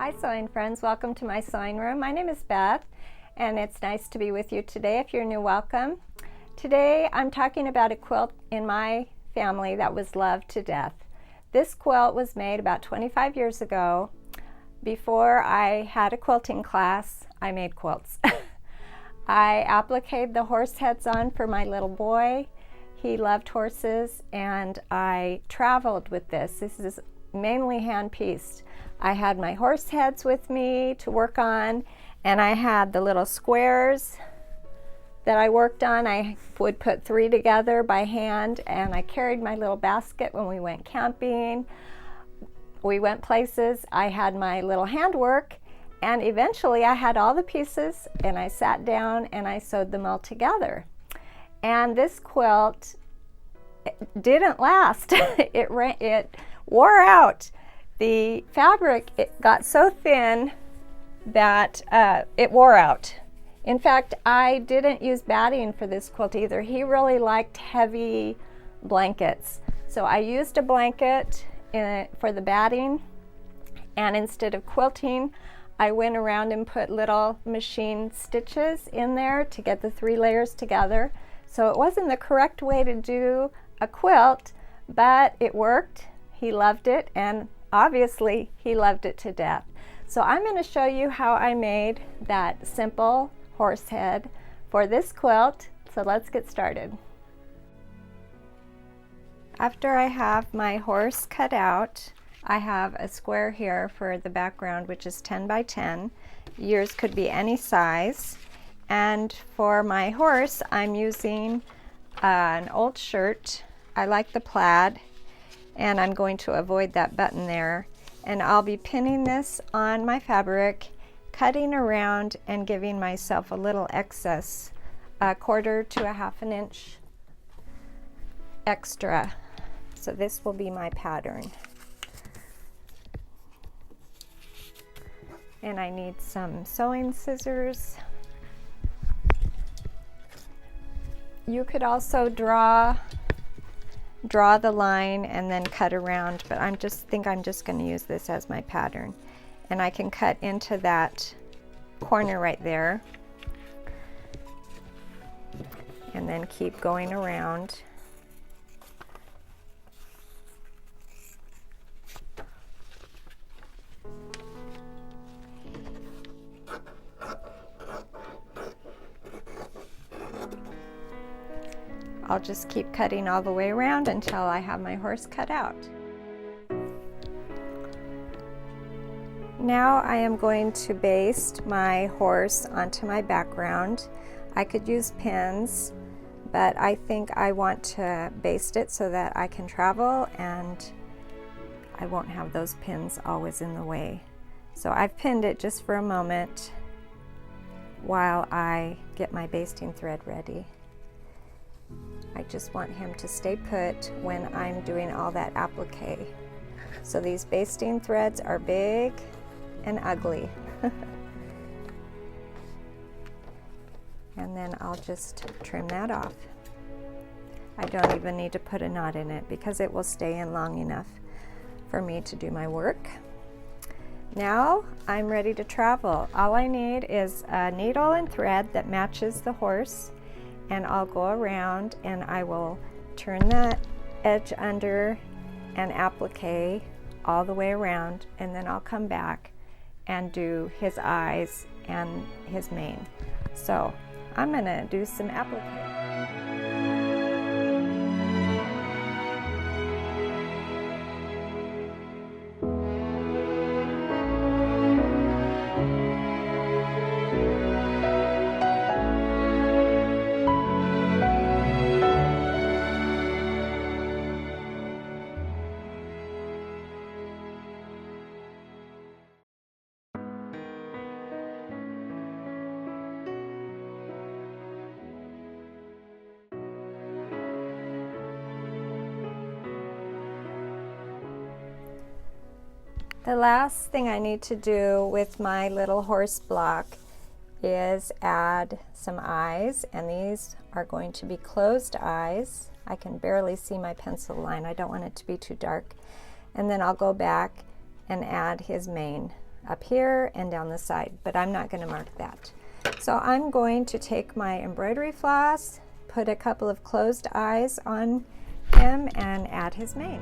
Hi sewing friends, welcome to my sewing room. My name is Beth and it's nice to be with you today. If you're new, welcome. Today I'm talking about a quilt in my family that was loved to death. This quilt was made about 25 years ago. Before I had a quilting class, I made quilts. I appliqued the horse heads on for my little boy. He loved horses and I traveled with this. This is mainly hand-pieced. I had my horse heads with me to work on, and I had the little squares that I worked on. I would put 3 together by hand, and I carried my little basket when we went camping. We went places. I had my little handwork, and eventually I had all the pieces, and I sat down and I sewed them all together. And this quilt didn't last. It wore out. The fabric, it got so thin that it wore out. In fact, I didn't use batting for this quilt either. He really liked heavy blankets. So I used a blanket for the batting, and instead of quilting, I went around and put little machine stitches in there to get the 3 layers together. So it wasn't the correct way to do a quilt, but it worked. He loved it, and obviously he loved it to death. So I'm going to show you how I made that simple horse head for this quilt. So let's get started. After I have my horse cut out, I have a square here for the background, which is 10 by 10. Yours could be any size. And for my horse, I'm using an old shirt. I like the plaid, and I'm going to avoid that button there. And I'll be pinning this on my fabric, cutting around and giving myself a little excess, 1/4 to 1/2 inch extra. So this will be my pattern. And I need some sewing scissors. You could also draw the line and then cut around, but I'm just going to use this as my pattern. And I can cut into that corner right there and then keep going around. I'll just keep cutting all the way around until I have my horse cut out. Now I am going to baste my horse onto my background. I could use pins, but I think I want to baste it so that I can travel and I won't have those pins always in the way. So I've pinned it just for a moment while I get my basting thread ready. I just want him to stay put when I'm doing all that applique. So these basting threads are big and ugly. And then I'll just trim that off. I don't even need to put a knot in it because it will stay in long enough for me to do my work. Now I'm ready to travel. All I need is a needle and thread that matches the horse, and I'll go around and I will turn the edge under and applique all the way around, and then I'll come back and do his eyes and his mane. So I'm gonna do some applique. The last thing I need to do with my little horse block is add some eyes, and these are going to be closed eyes. I can barely see my pencil line. I don't want it to be too dark. And then I'll go back and add his mane. up here and down the side, but I'm not going to mark that. So I'm going to take my embroidery floss, put a couple of closed eyes on him, and add his mane.